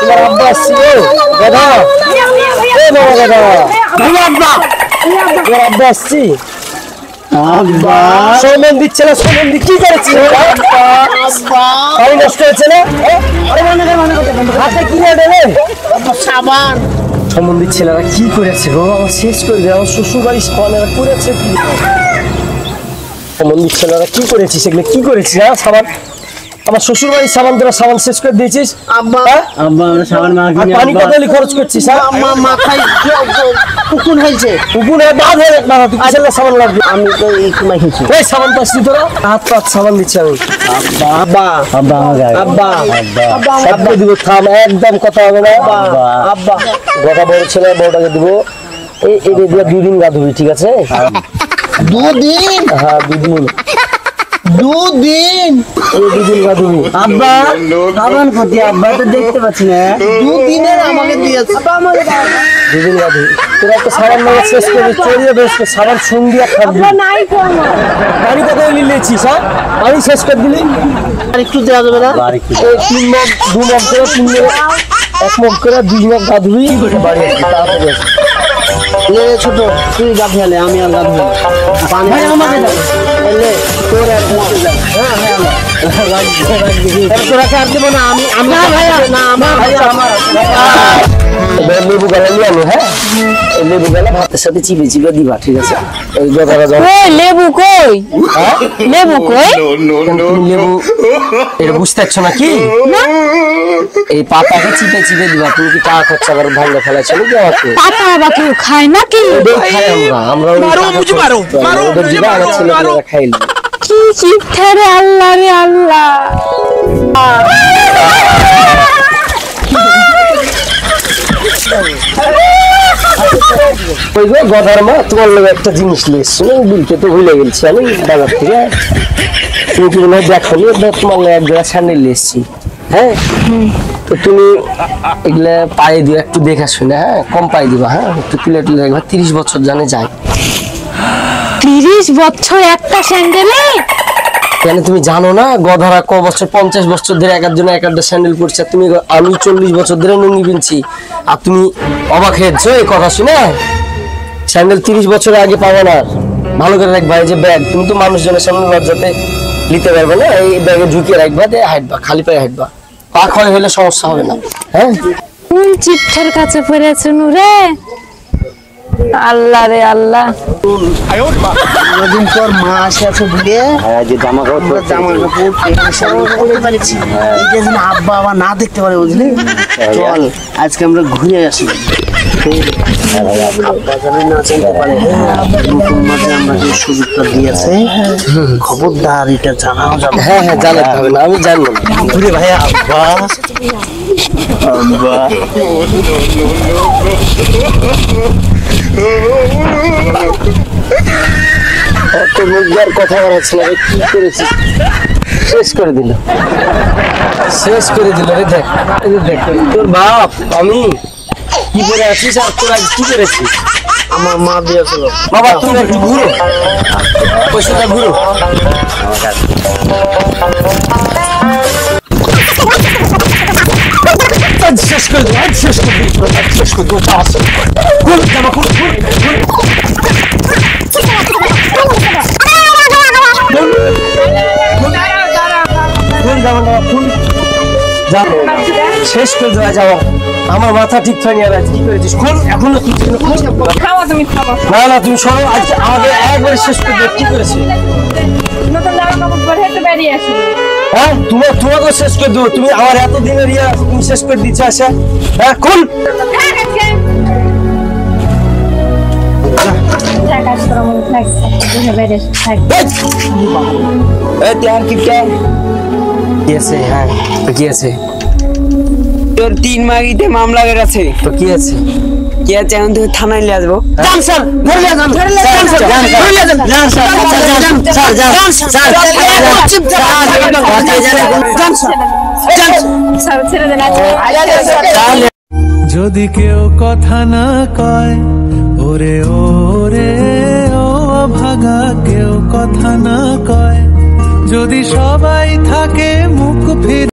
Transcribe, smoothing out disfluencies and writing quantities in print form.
তোমার আব্বা আসছে দাদা দাদা তোমার আব্বা আসছি আব্বা সমন দিচ্ছে না সমন কি করেছে নষ্ট হয়েছে না হাতে কিনে দেবে সাবান সম্বন্ধী ছেলেরা কি করেছে গো আমার শেষ করে দেয় আমার শ্বশুর বাড়ির সাবানেরা করেছে কি সম্বন্ধী ছেলেরা কি করেছিস সেগুলো কি করেছিস হ্যাঁ সাবান আমার শ্বশুর বাড়ির সাবান তোরা সাবান শেষ করে দিয়েছিস আব্বা আব্বা আমরা সাবান পানি কতলি খরচ করছিস আম্মা মাথায় উকুন হয়েছে উকুন বাদ হয়ে না তুই কিসের সাবান লাগবে আমি তো একটু মাখিয়েছি ওই সাবান পাচ্ছি তোরা হাত পাত সাবান দিচ্ছি আমি আব্বা আব্বা আব্বা আব্বা আব্বা দিব থাম একদম কথা হবে না আব্বা আব্বা গোটা বড় ছেলে বড়টাকে দিব এই দিয়ে 2 দিন গা ধুবি ঠিক আছে 2 দিন হ্যাঁ 2 দিন 2 দিন গা ধুবি আব্বা সাবান কোথায় আব্বা তো দেখতে পাচ্ছি না 2 দিনের আমাকে দিয়েছে আব্বা আমাকে 2 দিন গা ধুবি তোরা একটা সাবান নিয়ে শেষ করে চড়িয়ে বেশ সাবান সুন্দিয়া খাবি আব্বা নাই কোন পানি কত নিয়েছিস হ্যাঁ পানি শেষ করে দিলি আর একটু দেওয়া যাবে না এই 3 মগ 2 মগ করে 3 মগ 1 মগ করে 2 মগ গা ধুবি বাড়ি তাড়াতাড়ি ছোট তুই গা ধুলে আমি আর গা ধুবো পানি আমাকে দাও এলে তোর এক মগ হ্যাঁ হ্যাঁ তোরা কার দেব না আমি না ভাইয়া না আমার ভাইয়া আমার লেবু গালা নিয়ে আনো হ্যাঁ লেবু গালা ভাতের সাথে চিপে চিপে দিবা ঠিক আছে এই জগারা জল ওই লেবু কই হ্যাঁ লেবু কই লেবু এটা বুঝতে পারছো না কি না এই পাতাকে চিপে চিপে দিবা তুমি কি টাকা খরচা করে ভাঙা ফেলাছো নাকি আমাকে পাতা আবার কেউ খায় নাকি খাই আমরা মারো মুঝে মারো মারো দিবা আমার ছেলেরা খাইলো কি চিপঠা রে আল্লাহ রে আল্লাহ ওই গো গদার মা তোমার লোক একটা জিনিস লিয়েছি বিলকে তো ভুলে গেছি আমি বাজার থেকে তুমি কি মনে দেখো তোমার লোক এক জায়গা স্যান্ডেল লিয়েছি হ্যাঁ তো তুমি এগুলা পায়ে দিও একটু দেখা শুনে হ্যাঁ কম পায়ে দিবা হ্যাঁ একটু তুলে তুলে রাখবা 30 বছর জানে যায় 30 বছর একটা স্যান্ডেলে কেন তুমি জানো না গধারা ক বছর 50 বছর ধরে একজন একটা স্যান্ডেল পরছে তুমি আমি 40 বছর ধরে নুঙ্গি কিনছি আর তুমি অবাক হয়েছো এই কথা শুনে স্যান্ডেল 30 বছর আগে পাবে না ভালো করে রাখবা এই যে ব্যাগ তুমি তো মানুষজনের সামনে লজ্জাতে নিতে পারবে না এই ব্যাগে ঝুঁকিয়ে রাখবা দিয়ে হাঁটবা খালি পায়ে হাঁটবা পা ক্ষয় হলে সমস্যা হবে না হ্যাঁ কোন চিপঠার কাছে পড়েছ নুরে আল্লাহ রে আল্লাহ অনেকদিন পর মা আসে আছে বুঝলে যে জামা কাপড় পরে পারছি এটা যেন আব্বা আবার না দেখতে পারে বুঝলি চল আজকে আমরা ঘুরে আসি আব্বা জানে না চিনতে পারে নতুন মাঝে আমরা যে সুযোগটা দিয়েছে খবরদার এটা জানাও যাবে হ্যাঁ হ্যাঁ জানাতে হবে না আমি জানবো না ঘুরে ভাই আব্বা আব্বা কথা বলাচ্ছিল কি করেছিস শেষ করে দিল রে দেখ দেখ তোর বাপ আমি কি করে আছিস আর তোর আজ কি করেছিস আমার মা দিয়েছিল বাবা তুমি একটু ঘুরো পয়সাটা ঘুরো শেষ করে দো শেষ করে দো জামা খুল শেষ করে দেওয়া যাও আমার মাথা ঠিক হয়নি আর কি করেছিস খোল এখন না না তুমি সরো আজকে আমাদের একবারে শেষ করে দেওয়া কি করেছি হ্যাঁ তোমাকে শেষ করে দেবো তুমি আমার এত দিনের ইয়া তুমি শেষ করে দিচ্ছ আসা হ্যাঁ খোল তোর 3 মাগিতে মামলা আছে তো কি আছে কি আছে এখন তুই থানায় নিয়ে আসবো যদি কেউ কথা না কয় ওরে ওরে ও ভাগা কেউ কথা না কয় যদি সবাই থাকে মুখ ফিরে